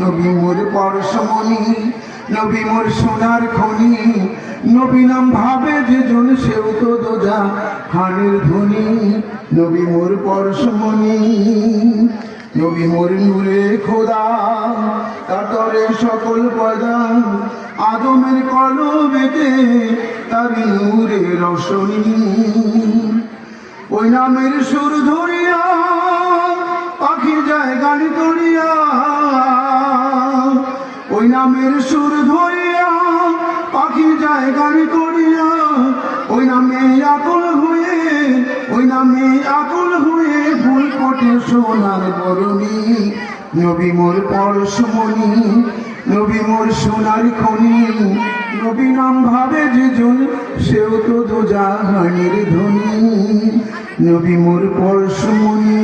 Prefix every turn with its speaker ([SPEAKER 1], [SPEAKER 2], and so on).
[SPEAKER 1] নবী মোর পরশমণি, নবী মোর সোনার খনি। নবী নাম ভাবে যে জন সেও তো দোজা খানের ধ্বনি। নবী মোর পরশমণি, নবী মোর নূরে খোদা, তার তরে সকল পয়দা। আদমের কলবেতে তার নূরে রোশনী। ওই নামের সুর ধরিয়া পাখি যায় গাড়ি তরিয়া। ওই নামের সুর ধরিয়া পাখি যায় গাড়ি তরিয়া। ওই নামে আকুল হয়ে, ওই নামে আকুল হয়ে ফুল ফোটে সোনার বরণী। নবী মোর পরশমণি, নবী মোর সোনার খনি। নবী নাম ভাবে যে জন সেও তো দোজাহানের ধ্বনি। নবী মোর পরশমণি।